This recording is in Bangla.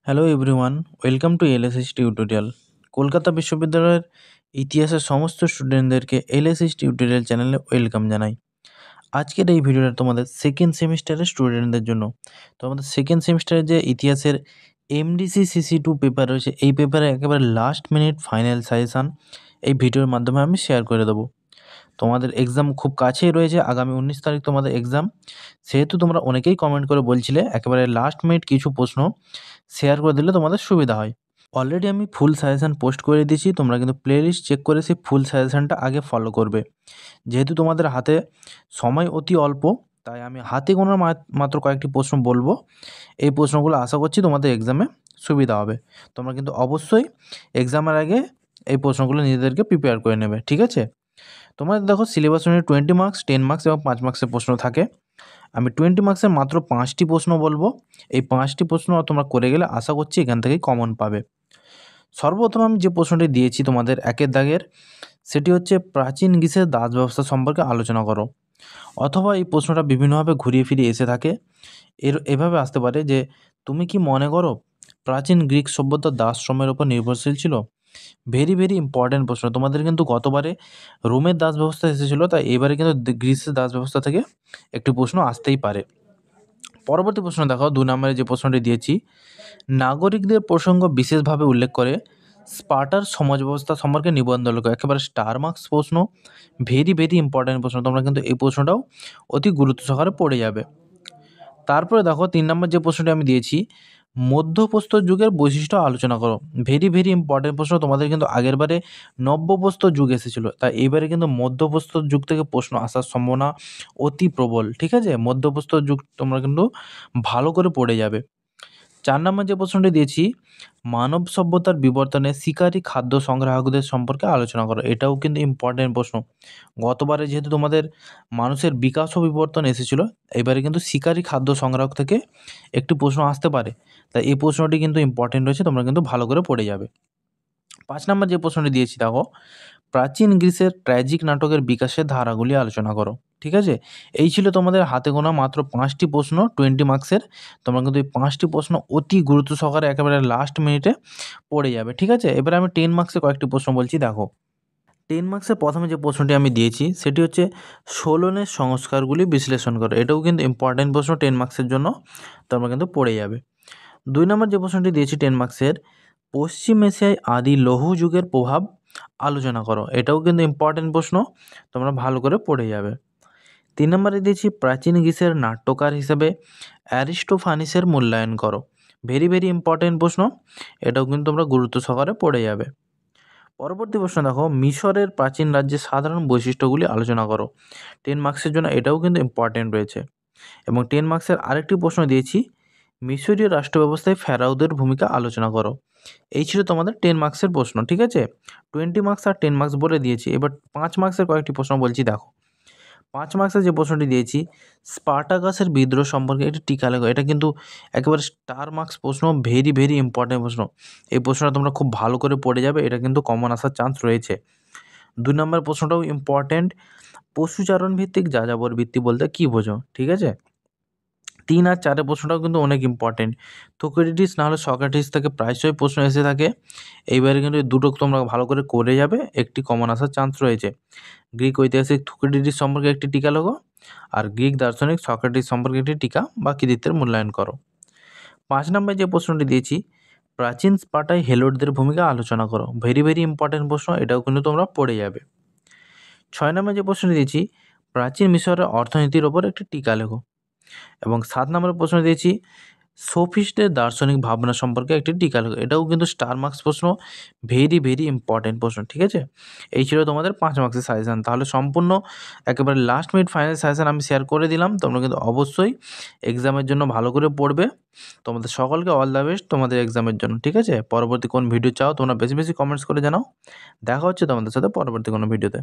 Hello everyone, welcome to LSS tutorial. Kolkata বিশ্ববিদ্যালয়ের ইতিহাসের সমস্ত স্টুডেন্টদেরকে এলএসএস টিউটোরিয়াল চ্যানেলে ওয়েলকাম জানাই। আজকের এই ভিডিওটা তোমাদের সেকেন্ড সেমিস্টারের স্টুডেন্টদের জন্য। তো আমাদের সেকেন্ড সেমিস্টারের যে ইতিহাসের এমডিসি সিসি2 পেপার রয়েছে, এই পেপারে একেবারে লাস্ট মিনিট ফাইনাল সাজেশান এই ভিডিওর মাধ্যমে আমি শেয়ার করে দেবো। তোমাদের এক্সাম খুব কাছেই রয়েছে, আগামী 19 তারিখ তোমাদের এক্সাম। সেহেতু তোমরা অনেকেই কমেন্ট করে বলছিলে একেবারে লাস্ট মিনিট কিছু প্রশ্ন শেয়ার করে দিলে তোমাদের সুবিধা হয়। অলরেডি আমি ফুল সাজেশান পোস্ট করে দিয়েছি, তোমরা কিন্তু প্লেলিস্ট চেক করে সেই ফুল সাজেশানটা আগে ফলো করবে। যেহেতু তোমাদের হাতে সময় অতি অল্প, তাই আমি হাতে গোনা মাত্র কয়েকটি প্রশ্ন বলবো। এই প্রশ্নগুলো আশা করছি তোমাদের এক্সামে সুবিধা হবে। তোমরা কিন্তু অবশ্যই এক্সামের আগে এই প্রশ্নগুলো নিজেদেরকে প্রিপেয়ার করে নেবে, ঠিক আছে? তোমাদের দেখো সিলেবাস অনুযায়ী 20 মার্কস, 10 মার্কস এবং 5 মার্কসের প্রশ্ন থাকে। আমি 20 মার্কসের মাত্র 5টি প্রশ্ন বলবো। এই 5টি প্রশ্ন তোমরা করে গেলে আশা করছি এখান থেকেই কমন পাবে। সর্বপ্রথম আমি যে প্রশ্নটি দিয়েছি তোমাদের একের দাগের, সেটি হচ্ছে প্রাচীন গ্রিসের দাস ব্যবস্থা সম্পর্কে আলোচনা করো। অথবা এই প্রশ্নটা বিভিন্নভাবে ঘুরিয়ে ফিরিয়ে এসে থাকে। এভাবে আসতে পারে যে, তুমি কি মনে করো প্রাচীন গ্রিক সভ্যতা দাস শ্রমের উপর নির্ভরশীল ছিল? ভেরি ভেরি ইম্পর্ট্যান্ট প্রশ্ন। তোমাদের কিন্তু গতবারে রোমের দাস ব্যবস্থা এসেছিলো, তাই এবারে কিন্তু গ্রিসের দাস ব্যবস্থা থেকে একটি প্রশ্ন আসতেই পারে। পরবর্তী প্রশ্ন দেখো, 2 নম্বরে যে প্রশ্নটি দিয়েছি, নাগরিকদের প্রসঙ্গ বিশেষভাবে উল্লেখ করে স্পার্টার সমাজ ব্যবস্থা সম্পর্কে নিবন্ধ লেখো। একেবারে স্টার মার্কস প্রশ্ন, ভেরি ভেরি ইম্পর্ট্যান্ট প্রশ্ন। তোমরা কিন্তু এই প্রশ্নটাও অতি গুরুত্ব সহকারে পড়ে যাবে। তারপরে দেখো 3 নম্বর যে প্রশ্নটি আমি দিয়েছি, মধ্যপ্রস্তর যুগের বৈশিষ্ট্য আলোচনা করো। ভেরি ভেরি ইম্পর্ট্যান্ট প্রশ্ন। তোমাদের কিন্তু আগেরবারে নব্যপ্রস্তর যুগ এসেছিল, তাই এইবারে কিন্তু মধ্যপ্রস্তর যুগ থেকে প্রশ্ন আসার সম্ভাবনা অতি প্রবল, ঠিক আছে? মধ্যপ্রস্তর যুগ তোমরা কিন্তু ভালো করে পড়ে যাবে। 4 নম্বর যে প্রশ্নটি দিয়েছি, মানব সভ্যতার বিবর্তনে শিকারী খাদ্য সংগ্রাহকদের সম্পর্কে আলোচনা করো। এটাও কিন্তু ইম্পর্ট্যান্ট প্রশ্ন। গতবারে যেহেতু তোমাদের মানুষের বিকাশ ও বিবর্তন এসেছিল, এবারে কিন্তু শিকারী খাদ্য সংগ্রাহক থেকে একটি প্রশ্ন আসতে পারে, তাই এই প্রশ্নটি কিন্তু ইম্পর্ট্যান্ট রয়েছে, তোমরা কিন্তু ভালো করে পড়ে যাবে। 5 নম্বর যে প্রশ্নটি দিয়েছি দেখো, প্রাচীন গ্রিসের ট্র্যাজিক নাটকের বিকাশের ধারাগুলি আলোচনা করো। ঠিক আছে, এই ছিল তোমাদের হাতে গোনা মাত্র 5টি প্রশ্ন 20 মার্কসের। তোমরা কিন্তু এই 5টি প্রশ্ন অতি গুরুত্ব সহকারে একেবারে লাস্ট মিনিটে পড়ে যাবে, ঠিক আছে? এবারে আমি 10 মার্কসে কয়েকটি প্রশ্ন বলছি, দেখো। 10 মার্কসের প্রথমে যে প্রশ্নটি আমি দিয়েছি সেটি হচ্ছে সোলনের সংস্কারগুলি বিশ্লেষণ করো। এটাও কিন্তু ইম্পর্ট্যান্ট প্রশ্ন 10 মার্কসের জন্য, তোমরা কিন্তু পড়ে যাবে। 2 নম্বর যে প্রশ্নটি দিয়েছি 10 মার্কসের, পশ্চিম এশিয়ায় আদি লৌহ যুগের প্রভাব আলোচনা করো। এটাও কিন্তু ইম্পর্ট্যান্ট প্রশ্ন, তোমরা ভালো করে পড়ে যাবে। 3 নম্বরে দিয়েছি প্রাচীন গ্রিসের নাট্যকার হিসেবে অ্যারিস্টোফানিসের মূল্যায়ন করো। ভেরি ভেরি ইম্পর্ট্যান্ট প্রশ্ন, এটাও কিন্তু তোমরা গুরুত্ব সহকারে পড়ে যাবে। পরবর্তী প্রশ্ন দেখো, মিশরের প্রাচীন রাজ্যের সাধারণ বৈশিষ্ট্যগুলি আলোচনা করো। 10 মার্কসের জন্য এটাও কিন্তু ইম্পর্ট্যান্ট রয়েছে। এবং 10 মার্কসের আরেকটি প্রশ্ন দিয়েছি, মিশরীয় রাষ্ট্র ব্যবস্থায় ফেরাওদের ভূমিকা আলোচনা করো। এই ছিল তোমাদের 10 মার্কসের প্রশ্ন, ঠিক আছে? 20 মার্কস আর 10 মার্কস বলে দিয়েছি। এবার 5 মার্কসের কয়েকটি প্রশ্ন বলছি, দেখো। 5 মার্কসের যে প্রশ্নটি দিয়েছি, স্পার্টাকাসের বিদ্রোহ সম্পর্কে একটি টিকা লেখো। এটা কিন্তু একেবারে স্টার মার্কস প্রশ্ন, ভেরি ভেরি ইম্পর্ট্যান্ট প্রশ্ন। এই প্রশ্নটা তোমরা খুব ভালো করে পড়ে যাবে, এটা কিন্তু কমন আসার চান্স রয়েছে। 2 নম্বর প্রশ্নটাও ইম্পর্ট্যান্ট, পশুচারণ ভিত্তিক যাযাবর বৃত্তি বলতে কী বোঝো? ঠিক আছে? 3 আর 4 প্রশ্নটাও কিন্তু অনেক ইম্পর্টেন্ট। থুকিডিডিস নাহলে সক্রেটিস থেকে প্রায়শই প্রশ্ন এসে থাকে। এইবারে কিন্তু এই দুটো তোমরা ভালো করে করে যাবে, একটি কমন আসার চান্স রয়েছে। গ্রিক ঐতিহাসিক থুকিডিডিস সম্পর্কে একটি টিকা লেখো, আর গ্রিক দার্শনিক সক্রেটিস সম্পর্কে একটি টিকা বা কৃতিত্বের মূল্যায়ন করো। 5 নম্বরে যে প্রশ্নটি দিয়েছি, প্রাচীন স্পার্টায় হেলোটদের ভূমিকা আলোচনা করো। ভেরি ভেরি ইম্পর্টেন্ট প্রশ্ন, এটাও কিন্তু তোমরা পড়ে যাবে। 6 নম্বরে যে প্রশ্নটি দিয়েছি, প্রাচীন মিশরের অর্থনীতির ওপর একটি টিকা লেখো। এবং 7 নম্বরের প্রশ্ন দিয়েছি, সোফিস্টদের দার্শনিক ভাবনা সম্পর্কে একটি টিকা লেখো। এটাও কিন্তু স্টার মার্কস প্রশ্ন, ভেরি ভেরি ইম্পর্টেন্ট প্রশ্ন, ঠিক আছে? এই ছিল তোমাদের 5 মার্কসের সাজেশান। তাহলে সম্পূর্ণ একেবারে লাস্ট মিনিট ফাইনাল সাজেশান আমি শেয়ার করে দিলাম। তোমরা কিন্তু অবশ্যই এক্সামের জন্য ভালো করে পড়বে। তোমাদের সকলকে অল দ্য বেস্ট তোমাদের এক্সামের জন্য, ঠিক আছে? পরবর্তী কোন ভিডিও চাও তোমরা বেশি বেশি কমেন্টস করে জানাও। দেখা হচ্ছে তোমাদের সাথে পরবর্তী কোনো ভিডিওতে।